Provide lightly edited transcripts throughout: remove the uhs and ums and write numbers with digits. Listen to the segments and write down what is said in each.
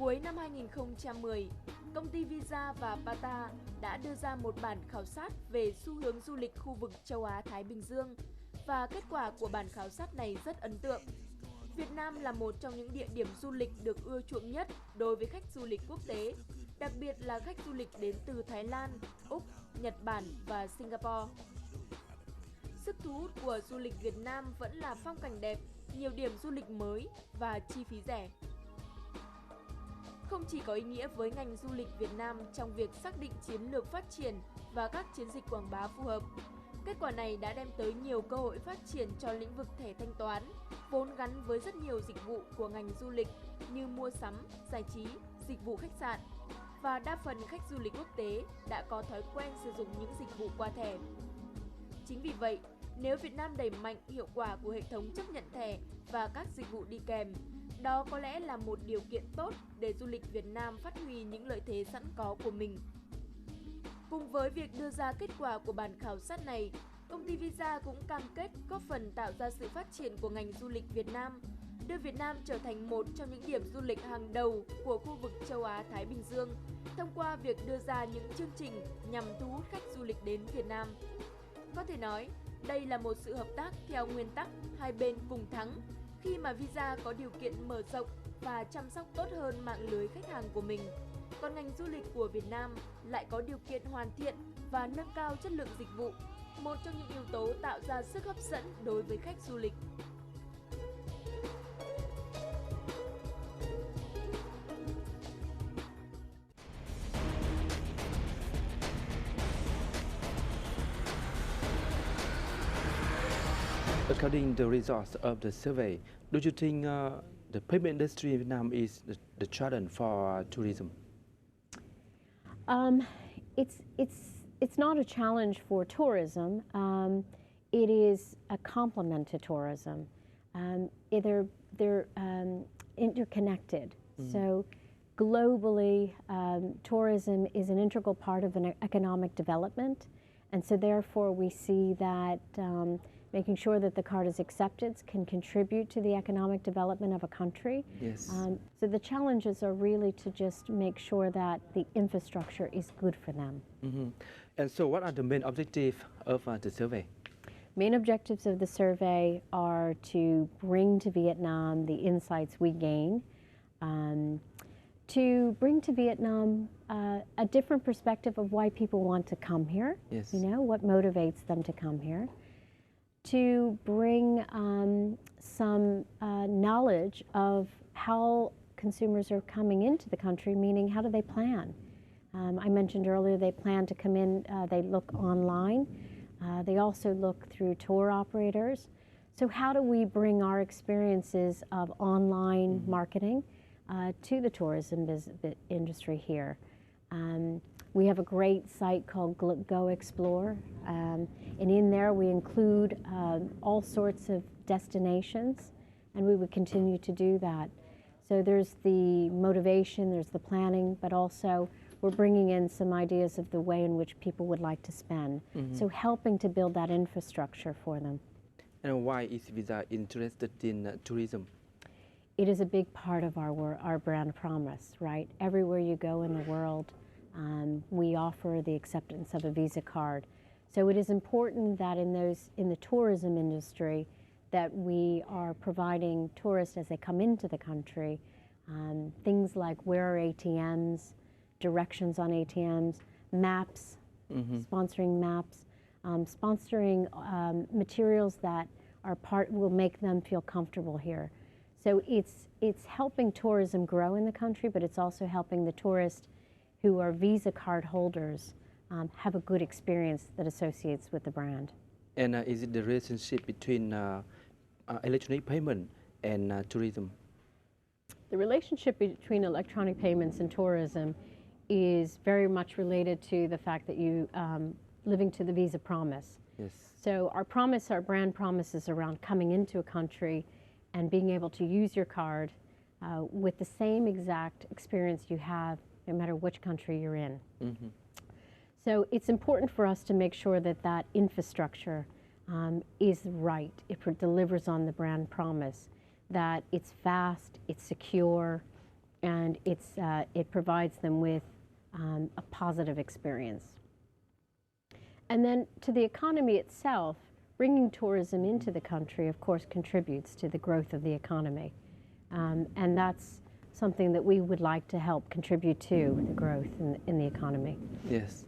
Cuối năm 2010, công ty Visa và Bata đã đưa ra một bản khảo sát về xu hướng du lịch khu vực châu Á-Thái Bình Dương và kết quả của bản khảo sát này rất ấn tượng. Việt Nam là một trong những địa điểm du lịch được ưa chuộng nhất đối với khách du lịch quốc tế, đặc biệt là khách du lịch đến từ Thái Lan, Úc, Nhật Bản và Singapore. Sức thu hút của du lịch Việt Nam vẫn là phong cảnh đẹp, nhiều điểm du lịch mới và chi phí rẻ. Không chỉ có ý nghĩa với ngành du lịch Việt Nam trong việc xác định chiến lược phát triển và các chiến dịch quảng bá phù hợp, kết quả này đã đem tới nhiều cơ hội phát triển cho lĩnh vực thẻ thanh toán, vốn gắn với rất nhiều dịch vụ của ngành du lịch như mua sắm, giải trí, dịch vụ khách sạn. Và đa phần khách du lịch quốc tế đã có thói quen sử dụng những dịch vụ qua thẻ. Chính vì vậy, nếu Việt Nam đẩy mạnh hiệu quả của hệ thống chấp nhận thẻ và các dịch vụ đi kèm, đó có lẽ là một điều kiện tốt để du lịch Việt Nam phát huy những lợi thế sẵn có của mình. Cùng với việc đưa ra kết quả của bản khảo sát này, công ty Visa cũng cam kết góp phần tạo ra sự phát triển của ngành du lịch Việt Nam, đưa Việt Nam trở thành một trong những điểm du lịch hàng đầu của khu vực châu Á-Thái Bình Dương thông qua việc đưa ra những chương trình nhằm thu hút khách du lịch đến Việt Nam. Có thể nói, đây là một sự hợp tác theo nguyên tắc hai bên cùng thắng khi mà Visa có điều kiện mở rộng và chăm sóc tốt hơn mạng lưới khách hàng của mình. Còn ngành du lịch của Việt Nam lại có điều kiện hoàn thiện và nâng cao chất lượng dịch vụ, một trong những yếu tố tạo ra sức hấp dẫn đối với khách du lịch. According to the results of the survey, do you think the payment industry in Vietnam is the challenge for tourism? It's not a challenge for tourism. It is a complement to tourism. They're interconnected. So globally, tourism is an integral part of an economic development, and so therefore we see that making sure that the card is accepted can contribute to the economic development of a country. Yes. So the challenges are really to just make sure that the infrastructure is good for them. And so what are the main objectives of the survey? Main objectives of the survey are to bring to Vietnam the insights we gain, to bring to Vietnam a different perspective of why people want to come here, Yes. you know, what motivates them to come here, to bring some knowledge of how consumers are coming into the country, meaning how do they plan? I mentioned earlier they plan to come in, they look online, they also look through tour operators. So how do we bring our experiences of online marketing to the tourism industry here? We have a great site called Go Explore, and in there we include all sorts of destinations, and we would continue to do that. So there's the motivation, there's the planning, but also we're bringing in some ideas of the way in which people would like to spend. So helping to build that infrastructure for them. And why is Visa interested in tourism? It is a big part of our brand promise, right? Everywhere you go in the world, we offer the acceptance of a Visa card. So it is important that in the tourism industry that we are providing tourists as they come into the country, things like where are ATMs, directions on ATMs, maps, sponsoring maps, sponsoring materials that will make them feel comfortable here. So it's helping tourism grow in the country, but it's also helping the tourists who are Visa card holders have a good experience that associates with the brand. And is it the relationship between electronic payment and tourism? The relationship between electronic payments and tourism is very much related to the fact that you living to the Visa promise. Yes. So our promise, our brand promise is around coming into a country and being able to use your card with the same exact experience you have no matter which country you're in. So it's important for us to make sure that that infrastructure is right. It delivers on the brand promise, that it's fast, it's secure, and it provides them with a positive experience. And then to the economy itself, bringing tourism into the country, of course, contributes to the growth of the economy. And that's something that we would like to help contribute to the growth in the economy. Yes.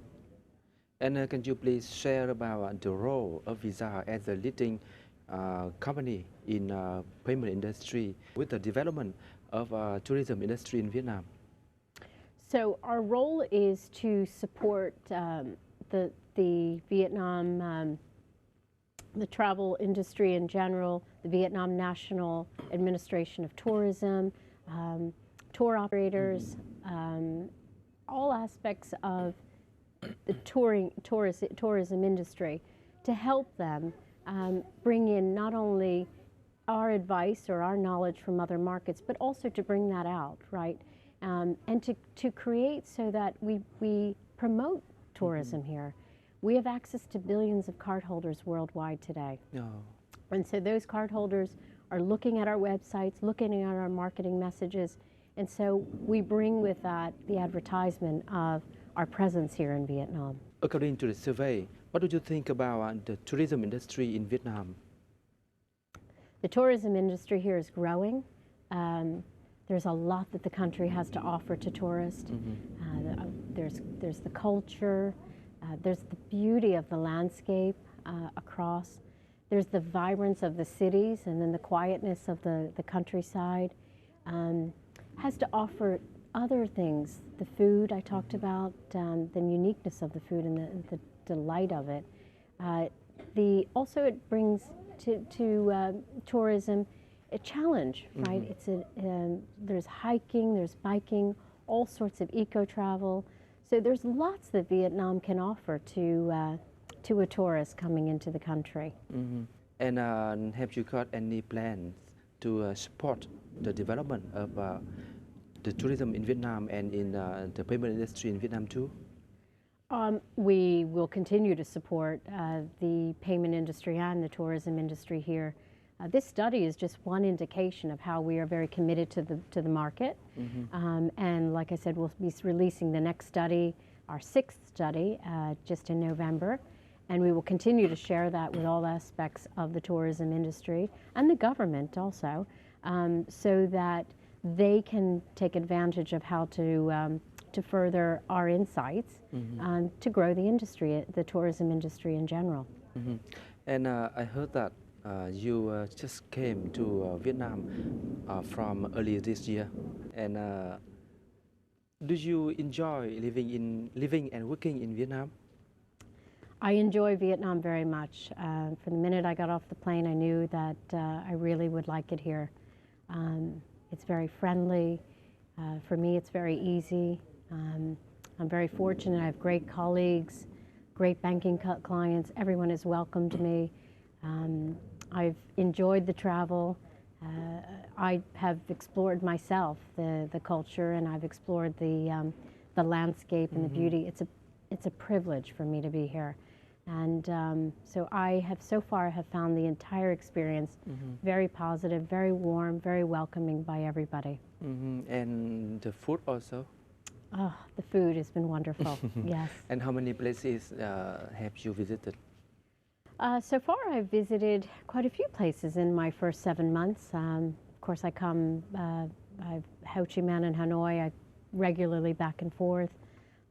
And can you please share about the role of Visa as a leading company in payment industry with the development of tourism industry in Vietnam? So our role is to support the Vietnam, the travel industry in general, the Vietnam National Administration of Tourism, tour operators, all aspects of the tourism industry, to help them bring in not only our advice or our knowledge from other markets, but also to bring that out, right? And to create so that we promote tourism here. We have access to billions of cardholders worldwide today. No. And so those cardholders are looking at our websites, looking at our marketing messages, and so we bring with that the advertisement of our presence here in Vietnam. According to the survey, what do you think about the tourism industry in Vietnam? The tourism industry here is growing. There's a lot that the country has to offer to tourists. There's the culture, there's the beauty of the landscape across. There's the vibrance of the cities, and then the quietness of the countryside. Has to offer other things. The food I talked about, the uniqueness of the food and the delight of it. Also it brings to tourism a challenge, right? It's there's hiking, there's biking, all sorts of eco-travel. So there's lots that Vietnam can offer to a tourist coming into the country. And have you got any plans to support the development of the tourism in Vietnam and in the payment industry in Vietnam too? We will continue to support the payment industry and the tourism industry here. This study is just one indication of how we are very committed to the market. And like I said, we'll be releasing the next study, our 6th study, just in November. And we will continue to share that with all aspects of the tourism industry and the government also, so that they can take advantage of how to further our insights to grow the industry, the tourism industry in general. And I heard that you just came to Vietnam from earlier this year. And do you enjoy living and working in Vietnam? I enjoy Vietnam very much. From the minute I got off the plane, I knew that I really would like it here. It's very friendly. For me, it's very easy. I'm very fortunate. I have great colleagues, great banking clients. Everyone has welcomed me. I've enjoyed the travel. I have explored myself, the culture, and I've explored the landscape and the beauty. It's a privilege for me to be here. And so I have so far found the entire experience very positive, very warm, very welcoming by everybody. And the food also? Oh, the food has been wonderful, yes. And how many places have you visited? So far I've visited quite a few places in my first 7 months. Of course I come, I've Ho Chi Minh and Hanoi, I regularly back and forth.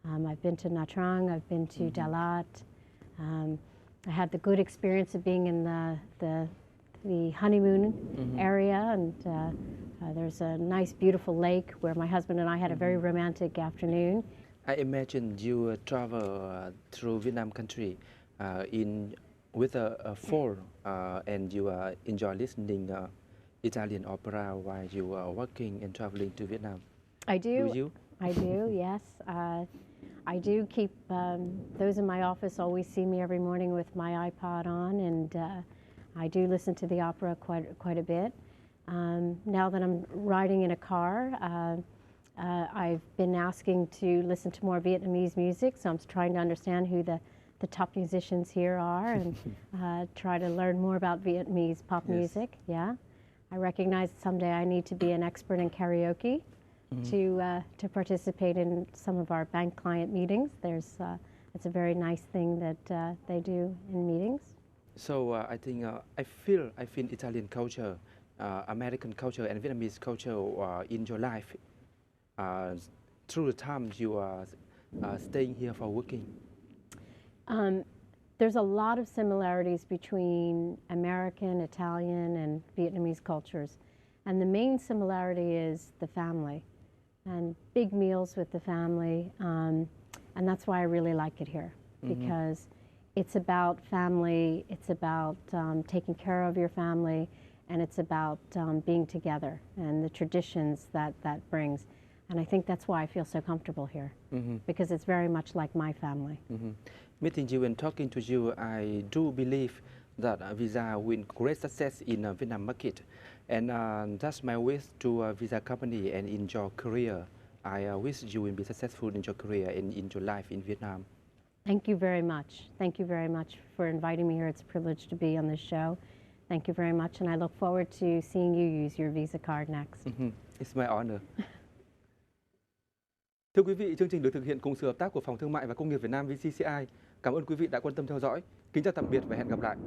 I've been to Nha Trang, I've been to Đà Lạt. I had the good experience of being in the honeymoon area, and there's a nice beautiful lake where my husband and I had a very romantic afternoon. I imagine you travel through Vietnam country with a phone and you enjoy listening Italian opera while you are working and traveling to Vietnam. I do. Do you? I do, yes. I do keep, those in my office always see me every morning with my iPod on, and I do listen to the opera quite a bit. Now that I'm riding in a car, I've been asking to listen to more Vietnamese music, so I'm trying to understand who the top musicians here are and try to learn more about Vietnamese pop music. Yeah, I recognize someday I need to be an expert in karaoke. to participate in some of our bank client meetings. It's a very nice thing that they do in meetings. So I think I feel Italian culture, American culture, and Vietnamese culture in your life through the time you are staying here for working. There's a lot of similarities between American, Italian, and Vietnamese cultures. And the main similarity is the family and big meals with the family. And that's why I really like it here, because it's about family, it's about taking care of your family, and it's about being together and the traditions that brings. And I think that's why I feel so comfortable here, because it's very much like my family. Meeting you and talking to you, I do believe that Visa will great success in Vietnam market. And that's my wish to Visa company and in your career. I wish you will be successful in your career and in your life in Vietnam. Thank you very much. Thank you very much for inviting me here. It's a privilege to be on this show. Thank you very much, and I look forward to seeing you use your Visa card next. It's my honor. Thưa quý vị, chương trình được thực hiện cùng sự hợp tác của Phòng Thương mại và Công nghiệp Việt Nam VCCI. Cảm ơn quý vị đã quan tâm theo dõi. Kính chào tạm biệt và hẹn gặp lại.